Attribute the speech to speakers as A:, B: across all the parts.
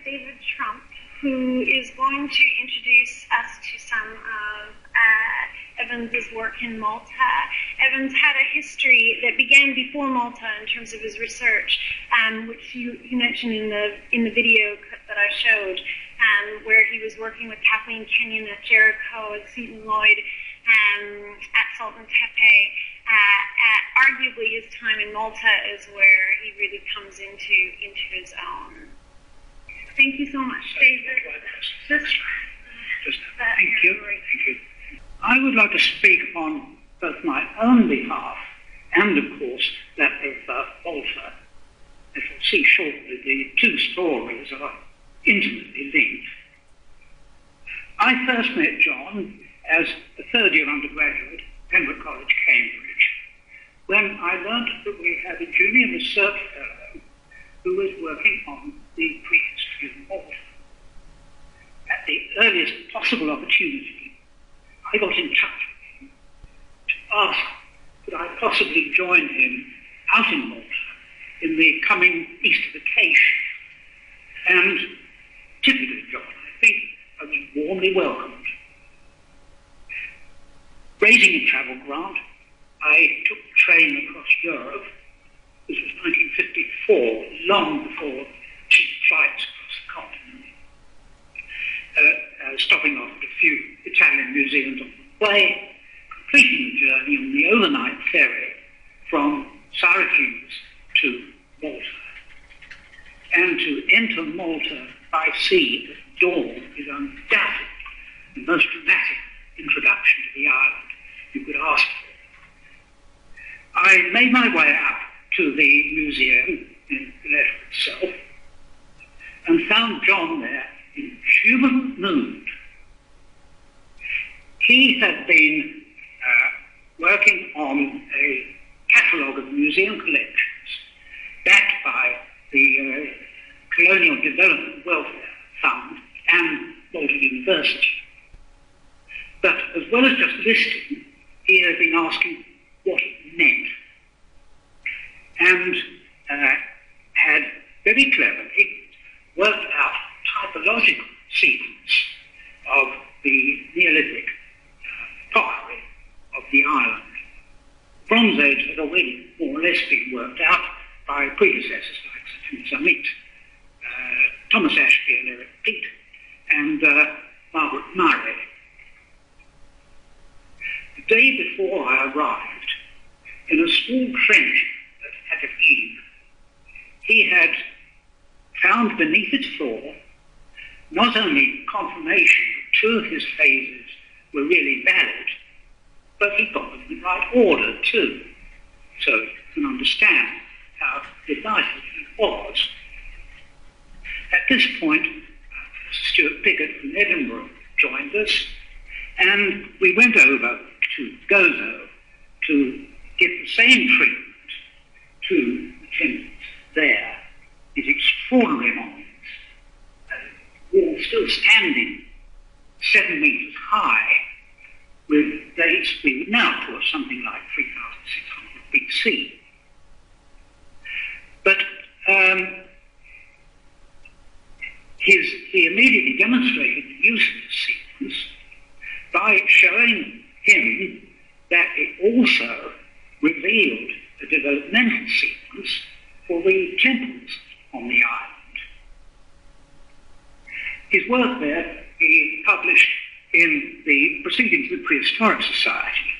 A: David Trump, who is going to introduce us to some of Evans's work in Malta. Evans had a history that began before Malta in terms of his research, which you mentioned in the video clip that I showed, where he was working with Kathleen Kenyon at Jericho and Seton Lloyd at Sultan Tepe. Arguably, his time in Malta is where he really comes into his own. Thank you so much, David.
B: Thank you. I would like to speak on both my own behalf and, of course, that of Malta. As you'll see shortly, the two stories are intimately linked. I first met John as a third-year undergraduate at Pembroke College, Cambridge, when I learnt that we had a junior research fellow who was working on the prehistory of Malta. At the earliest possible opportunity, I got in touch with him to ask could I possibly join him out in Malta in the coming Easter vacation. And typically, John, I think I was warmly welcomed. Raising a travel grant, I took the train across Europe. This was 1954, long before cheap flights across the continent. Stopping off at a few Italian museums on the way, completing the journey on the overnight ferry from Syracuse to Malta. And to enter Malta by sea at dawn is undoubtedly the most dramatic introduction to the island you could ask for. I made my way up to the museum in Valletta itself and found John there in jubilant mood. He had been working on a catalogue of museum collections backed by the Colonial Development Welfare Fund and Malta University. But as well as just listing, he had been asking what it meant, and had very cleverly worked out typological sequence of the Neolithic pottery of the island. Bronze Age had already more or less been worked out by predecessors like Sir Timothy Summit, Thomas Ashby and Eric Peat, and Margaret Murray. The day before I arrived, in a small trench at Hattif, he had found beneath its floor not only confirmation that two of his phases were really valid, but he got them in the right order too. So you can understand how delighted he was. At this point, Stuart Pickett from Edinburgh joined us, and we went over to Gozo to give the same treatment to the tenants there. These extraordinary monuments, all still standing 7 meters high, with dates we would now put something like 3,600 BC. But he immediately demonstrated the use of this sequence by showing him that it also revealed a developmental sequence for the temples on the island. His work there he published in the Proceedings of the Prehistoric Society.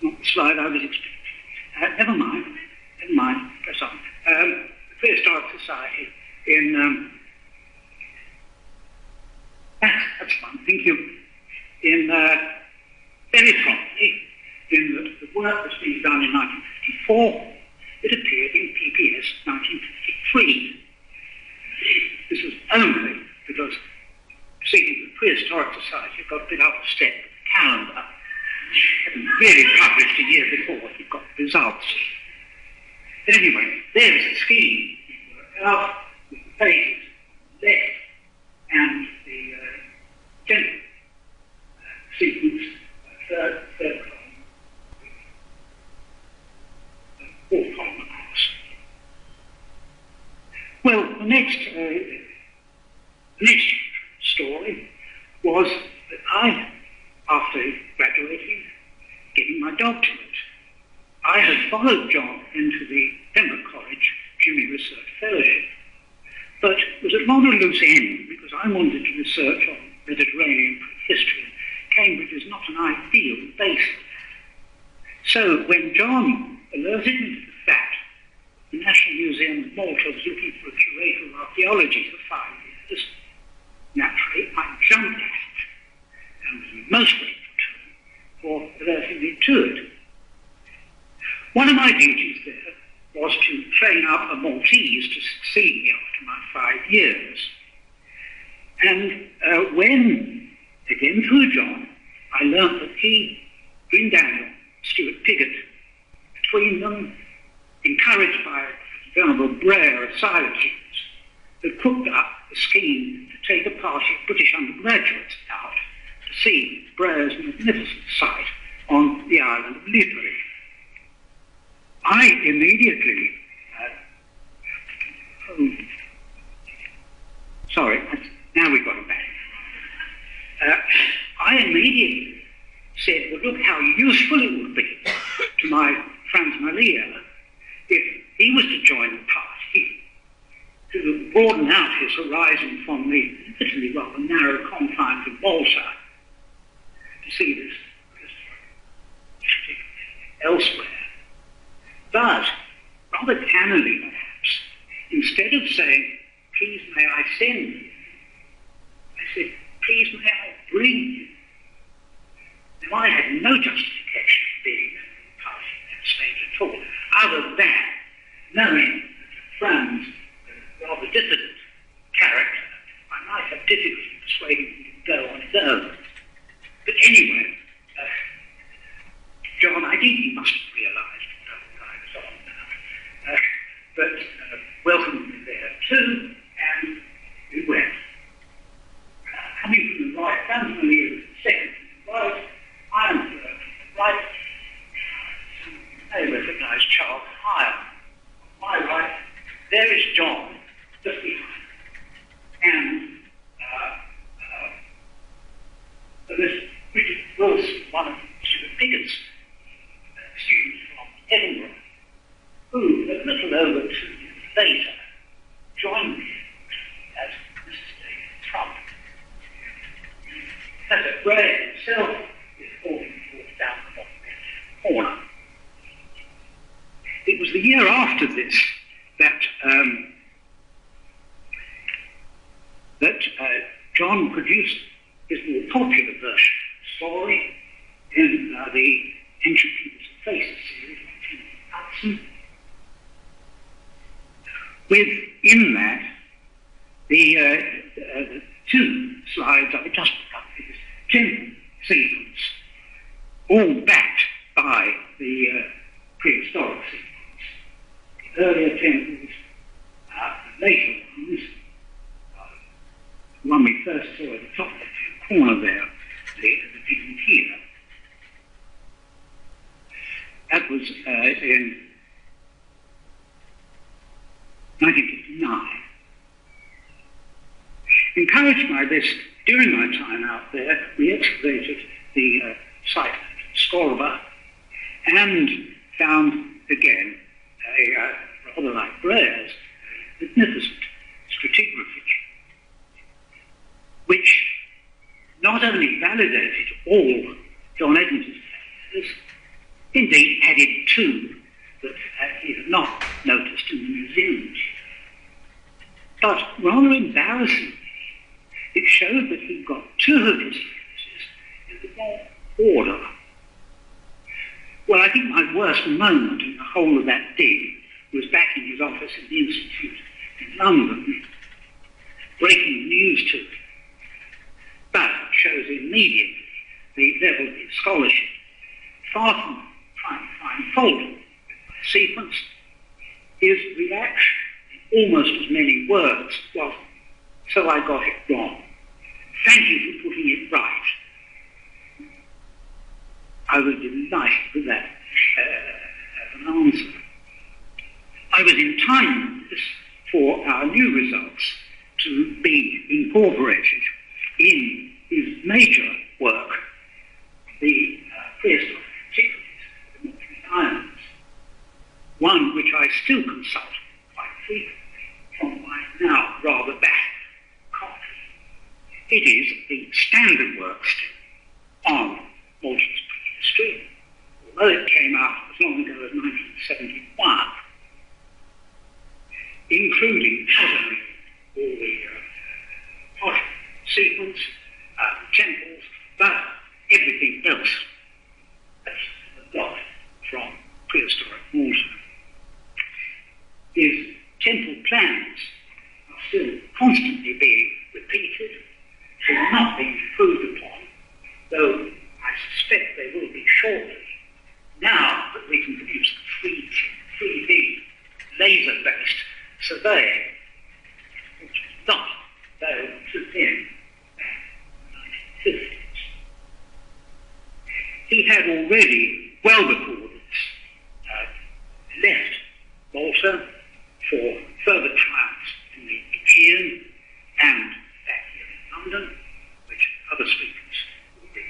B: Not the slide I was expecting. Never mind, press on. The Prehistoric Society in, that's fine, thank you. In, very promptly, in the work that's been done in 1954, it appeared in PPS 1953. This was only because Proceedings of the Prehistoric Society got a bit out of step with the calendar. It hadn't really published a year before it got the results. But anyway, there's the scheme we worked out with the phases left and the general sequence story was that I, after graduating, getting my doctorate, I had followed John into the Pembroke College Jimmy Research Fellowship, but was at rather a loose end because I wanted to research on Mediterranean history. Cambridge is not an ideal base for that. So when John alerted me to the fact the National Museum of Malta was looking for a curator of archaeology for 5 years, naturally I jumped at it and was most grateful to him for alerting me to it. One of my duties there was to train up a Maltese to succeed me after my 5 years. And when, again through John, I learnt that he, Green Daniel, Stuart Piggott, between them, encouraged by Venerable Brer of Silentines, had cooked up a scheme to take a party of British undergraduates out to see Brer's magnificent site on the island of Lipari. I immediately, now we've got it back. I immediately said, well, look how useful it would be to my Franz Malia if he was to join the party to broaden out his horizon from the admittedly rather narrow confines of Malta to see this elsewhere. But, rather cannily perhaps, instead of saying, please may I send you, I said, please may I bring you. Now I had no justification for being a party at that stage at all, other than knowing that Franz, a rather difficult character, I might have difficulty persuading him to go on his own. But anyway, John, I think he must have realised what I was on now. But welcomed me there too, and we went. Coming from the right, Franz Malia was the second from the right, I am the right. They recognise Charles Hyam. On my right, there is John, just behind. And this Richard Wilson, one of Stuart Piggott's students from Edinburgh, who, a little over 2 years later, joined me as Mrs. David Trump. Professor Gray himself is holding forth down the bottom left corner. It was the year after this that John produced his more popular version of the story in the Ancient Peoples and Faces series by Hudson. Within that, the two slides I just put up is general sequence, all backed by the prehistoric sequence. The earlier temples, the later ones, the one we first saw at the top left-hand corner there, the digging here. That was in 1959. Encouraged by this, during my time out there, we excavated the site at Scorba and found again a rather like Brer's magnificent stratigraphy, which not only validated all John Edmonds' theories, indeed added two that he had not noticed in the museum, but rather embarrassingly, it showed that he got two of his theories in the wrong order. Well, I think my worst moment in the whole of that dig was back in his office at the Institute in London, breaking news to him. But it shows immediately the level of his scholarship. Far from trying to find fault with my sequence, his reaction in almost as many words was, so I got it wrong. Thank you for putting it right. I was delighted with that as an answer. I was in time for our new results to be incorporated in his major work, the Prehistoric Antiquities of the Maltese Islands, one which I still consult quite frequently from my now rather bad copy. It is the standard work still on Maltese prehistory, although it came out as long ago as 1971, including not only all the pottery sequence, temples, but everything else that's got from prehistoric Malta. His temple plans are still constantly being repeated. They are not being improved upon, though I suspect they will be shortly, now that we can produce 3D laser-based surveying, which is not available to him back in the 1950s. He had already, well before this, left Malta for further trials in the Aegean and back here in London, which other speakers will be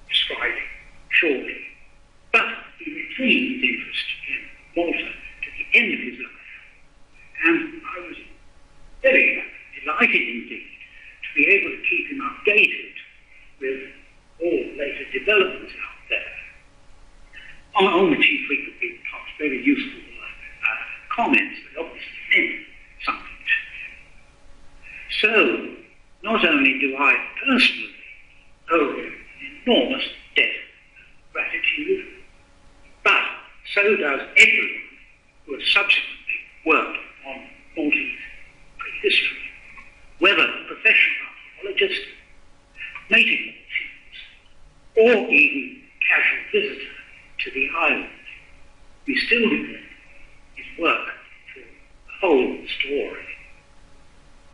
B: describing shortly. But he retained his interest in Malta to the end of his life, and I was very delighted indeed to be able to keep him updated with all later developments out there, on which he frequently passed very useful comments that obviously meant something to him. So, not only do I personally owe him an enormous debt of gratitude, but so does everyone who has subsequently worked on Maltese prehistory, whether professional archaeologists, native Maltese, or even casual visitor to the island. We still depend his work for the whole story.